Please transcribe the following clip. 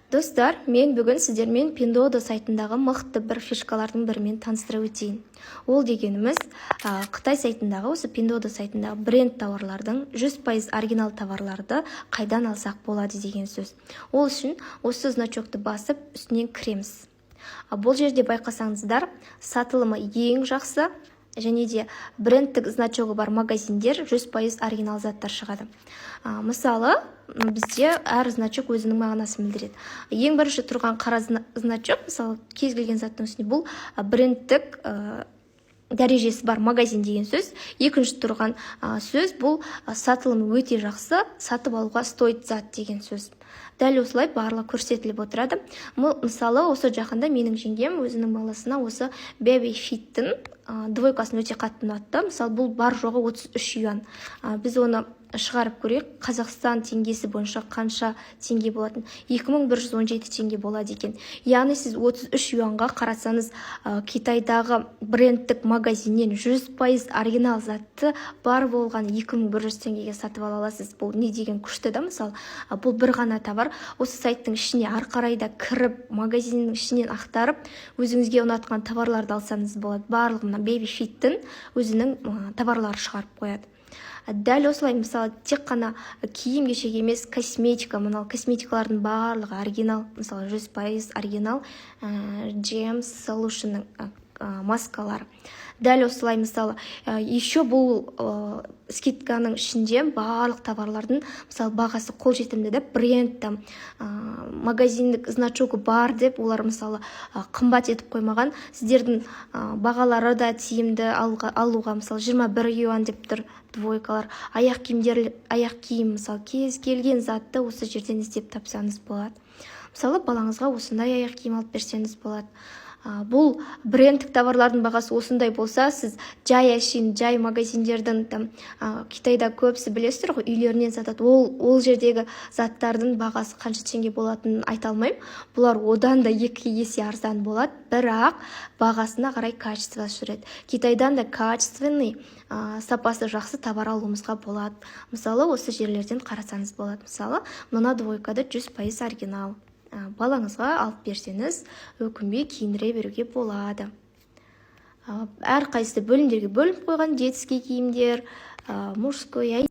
Достар, мен бүгін сіздермен Pinduoduo сайтындағы мықты бір фишкалардың бірімен таныстыра өтейін. Ол дегеніміз, Қытай сайтындағы, осы Pinduoduo сайтындағы бренд тауарлардың 100% оригинал товарларды қайдан алсақ болады деген сөз. Ол үшін осы значокты басып, үстінен кіреміз. Бұл жерде байқасаңыздар, сатылымы ең жақсы, және де брендтік значогы бар магазиндер 100% оригинал заттар шығады. Мысалы, бізде әр значок өзінің мағынасын білдіреді. Ең бірінші тұрған қара значок, мысалы, кез келген заттың үстінде, бұл брендтік дәрежесі бар магазин деген сөз. Екінші тұрған сөз бұл сатылымы өте жақсы, сатып алуға стоит зат деген сөз. Дәл осылай барлығы көрсетіліп отырады. Мысалы, осы жақында менің жеңгем өзінің баласына осы Baby Fit-тің двойкасын өте қатты ұнатты. Мысалы, бұл бар жоғы 33 юан. Біз оны шығарып көрейік. Қазақстан теңгесі бойынша қанша теңге болатын? 2117 теңге болады екен. Яғни сіз 33 юанға қарасаңыз, Китайдағы брендтік магазиннен 100% оригинал затты бар болған 2100 теңгеге сатып ала аласыз. Бұл не деген күшті да, мысалы, бұл бір ғана товар. Осы сайттың ішіне ары қарай да кіріп, магазиннің ішінен ақтарып, өзіңізге ұнатқан товарларды алсаңыз болады. Барлығына Baby Fit-тің өзінің товарлары шығарып қояды. Дәл осылай, мысалы, тек қана киім-кешек емес, косметика, мынау косметикалардың барлығы оригинал, мысалы, 100% оригинал Gems Solution-ның маскалары. Дәл осылай, мысалы, еще бұл скидканың ішінде барлық товарлардың, мысалы, бағасы қолжетімді деп, бренд магазиндік значогы бар деп, олар, мысалы, қымбат етіп қоймаған. Сіздердің бағалары да тиімді алуға, мысалы, 21 юан деп тұр двойкалар. Аяқ киім, мысалы, кез келген затты осы жерден іздеп тапсаңыз болады. Мысалы, балаңызға осындай аяқ киім алып берсеңіз болады. Бұл брендтік товарлардың бағасы осындай болса, сіз жай әшейін, жай магазиндердің Китайда көбісі білесіздер ғой, үйлерінен сатады. Ол жердегі заттардың бағасы қанша теңге болатынын айта алмаймын. Бұлар одан да 2 есе арзан болады, бірақ бағасына қарай качествосы жүреді. Китайдан да качественный, сапасы жақсы товар алуымызға болады. Мысалы, осы жерлерден қарасаңыз болады. Мысалы, мына двойкада 100% оригинал. Балаңызға алып берсеңіз, өкінбей киіндіре беруге болады. Әр қайсысы бөлімдерге бөлініп қойған детский киімдер, мужской,